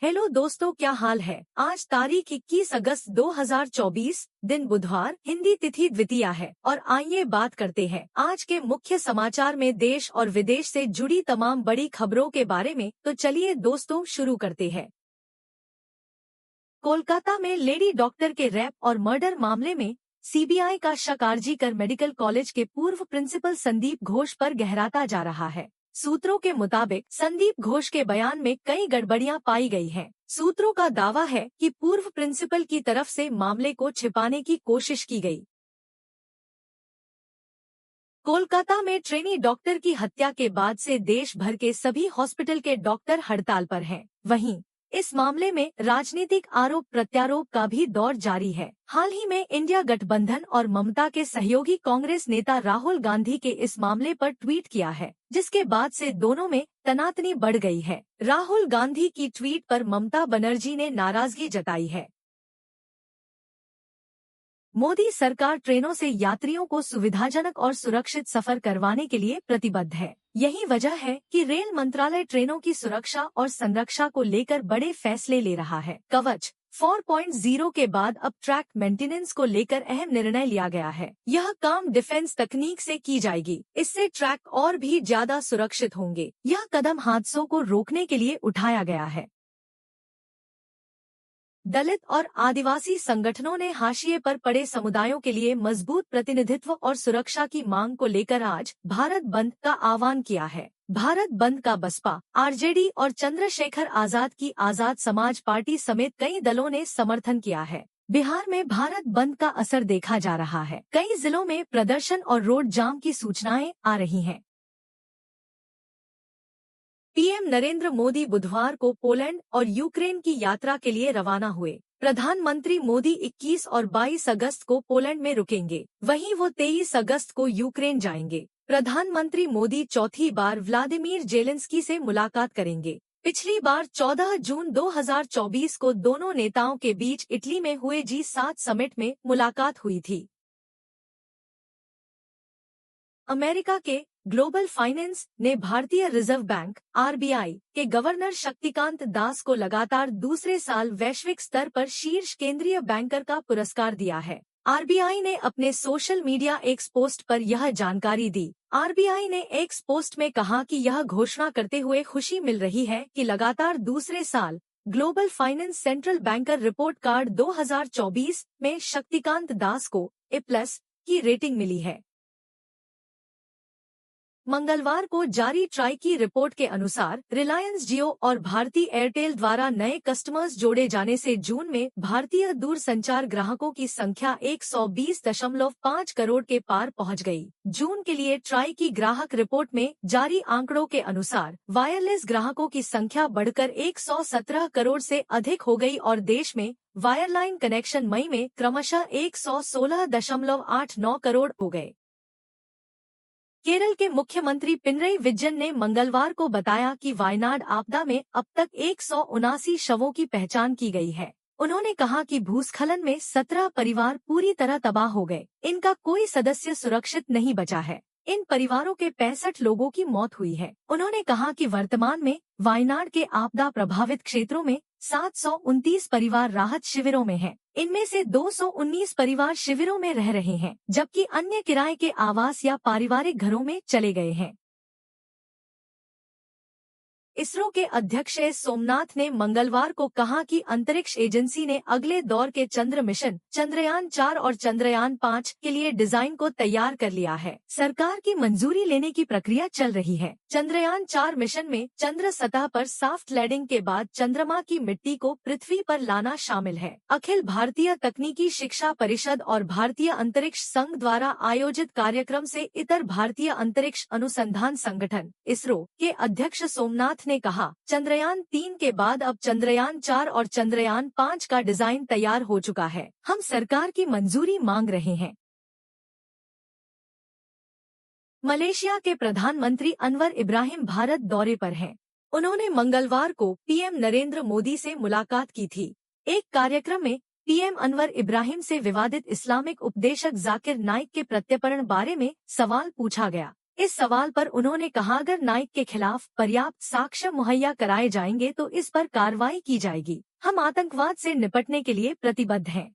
Hello दोस्तों, क्या हाल है। आज तारीख 21 अगस्त 2024, दिन बुधवार, हिंदी तिथि द्वितीया है। और आइए बात करते हैं आज के मुख्य समाचार में देश और विदेश से जुड़ी तमाम बड़ी खबरों के बारे में। तो चलिए दोस्तों, शुरू करते हैं। कोलकाता में लेडी डॉक्टर के रेप और मर्डर मामले में सीबीआई का शक आरजी कर मेडिकल कॉलेज के पूर्व प्रिंसिपल संदीप घोष पर गहराता जा रहा है। सूत्रों के मुताबिक संदीप घोष के बयान में कई गड़बड़ियां पाई गई हैं। सूत्रों का दावा है कि पूर्व प्रिंसिपल की तरफ से मामले को छिपाने की कोशिश की गई। कोलकाता में ट्रेनी डॉक्टर की हत्या के बाद से देश भर के सभी हॉस्पिटल के डॉक्टर हड़ताल पर हैं। वहीं इस मामले में राजनीतिक आरोप प्रत्यारोप का भी दौर जारी है। हाल ही में इंडिया गठबंधन और ममता के सहयोगी कांग्रेस नेता राहुल गांधी के इस मामले पर ट्वीट किया है, जिसके बाद से दोनों में तनातनी बढ़ गई है। राहुल गांधी की ट्वीट पर ममता बनर्जी ने नाराजगी जताई है। मोदी सरकार ट्रेनों से यात्रियों को सुविधाजनक और सुरक्षित सफर करवाने के लिए प्रतिबद्ध है। यही वजह है कि रेल मंत्रालय ट्रेनों की सुरक्षा और संरक्षा को लेकर बड़े फैसले ले रहा है। कवच 4.0 के बाद अब ट्रैक मेंटेनेंस को लेकर अहम निर्णय लिया गया है। यह काम डिफेंस तकनीक से की जाएगी। इससे ट्रैक और भी ज्यादा सुरक्षित होंगे। यह कदम हादसों को रोकने के लिए उठाया गया है। दलित और आदिवासी संगठनों ने हाशिए पर पड़े समुदायों के लिए मजबूत प्रतिनिधित्व और सुरक्षा की मांग को लेकर आज भारत बंद का आह्वान किया है। भारत बंद का बसपा, आरजेडी और चंद्रशेखर आजाद की आजाद समाज पार्टी समेत कई दलों ने समर्थन किया है। बिहार में भारत बंद का असर देखा जा रहा है। कई जिलों में प्रदर्शन और रोड जाम की सूचनाएं आ रही हैं। पीएम नरेंद्र मोदी बुधवार को पोलैंड और यूक्रेन की यात्रा के लिए रवाना हुए। प्रधानमंत्री मोदी 21 और 22 अगस्त को पोलैंड में रुकेंगे। वहीं वो 23 अगस्त को यूक्रेन जाएंगे। प्रधानमंत्री मोदी चौथी बार व्लादिमीर जेलेंस्की से मुलाकात करेंगे। पिछली बार 14 जून 2024 को दोनों नेताओं के बीच इटली में हुए G7 समिट में मुलाकात हुई थी। अमेरिका के ग्लोबल फाइनेंस ने भारतीय रिजर्व बैंक आरबीआई के गवर्नर शक्तिकांत दास को लगातार दूसरे साल वैश्विक स्तर पर शीर्ष केंद्रीय बैंकर का पुरस्कार दिया है। आरबीआई ने अपने सोशल मीडिया एक्स पोस्ट पर यह जानकारी दी। आरबीआई ने एक्स पोस्ट में कहा कि यह घोषणा करते हुए खुशी मिल रही है कि लगातार दूसरे साल global finance central banker report card 2024 में शक्तिकांत दास को A+ की रेटिंग मिली है। मंगलवार को जारी ट्राई की रिपोर्ट के अनुसार रिलायंस जियो और भारती एयरटेल द्वारा नए कस्टमर्स जोड़े जाने से जून में भारतीय दूरसंचार ग्राहकों की संख्या 120.5 करोड़ के पार पहुंच गई। जून के लिए ट्राई की ग्राहक रिपोर्ट में जारी आंकड़ों के अनुसार वायरलेस ग्राहकों की संख्या बढ़कर 117 करोड़ से अधिक हो गई और देश में वायरलाइन कनेक्शन मई में क्रमशः 116.89 करोड़ हो गए। केरल के मुख्यमंत्री पिनरई विजयन ने मंगलवार को बताया कि वायनाड आपदा में अब तक 179 शवों की पहचान की गई है। उन्होंने कहा कि भूस्खलन में 17 परिवार पूरी तरह तबाह हो गए। इनका कोई सदस्य सुरक्षित नहीं बचा है। इन परिवारों के 65 लोगों की मौत हुई है। उन्होंने कहा कि वर्तमान में वायनाड के आपदा प्रभावित क्षेत्रों में 729 परिवार राहत शिविरों में हैं। इनमें से 219 परिवार शिविरों में रह रहे हैं, जबकि अन्य किराए के आवास या पारिवारिक घरों में चले गए हैं। इसरो के अध्यक्ष एस सोमनाथ ने मंगलवार को कहा कि अंतरिक्ष एजेंसी ने अगले दौर के चंद्र मिशन चंद्रयान 4 और चंद्रयान 5 के लिए डिजाइन को तैयार कर लिया है। सरकार की मंजूरी लेने की प्रक्रिया चल रही है। चंद्रयान 4 मिशन में चंद्र सतह पर सॉफ्ट लैंडिंग के बाद चंद्रमा की मिट्टी को पृथ्वी पर लाना शामिल है। अखिल भारतीय तकनीकी शिक्षा परिषद और भारतीय अंतरिक्ष संघ द्वारा आयोजित कार्यक्रम से इतर भारतीय अंतरिक्ष अनुसंधान संगठन इसरो के अध्यक्ष सोमनाथ ने कहा, चंद्रयान 3 के बाद अब चंद्रयान 4 और चंद्रयान 5 का डिजाइन तैयार हो चुका है। हम सरकार की मंजूरी मांग रहे हैं। मलेशिया के प्रधानमंत्री अनवर इब्राहिम भारत दौरे पर हैं। उन्होंने मंगलवार को पीएम नरेंद्र मोदी से मुलाकात की थी। एक कार्यक्रम में पीएम अनवर इब्राहिम से विवादित इस्लामिक उपदेशक जाकिर नाइक के प्रत्यर्पण बारे में सवाल पूछा गया। इस सवाल पर उन्होंने कहा, अगर नाइक के खिलाफ पर्याप्त साक्ष्य मुहैया कराए जाएंगे तो इस पर कार्रवाई की जाएगी। हम आतंकवाद से निपटने के लिए प्रतिबद्ध हैं।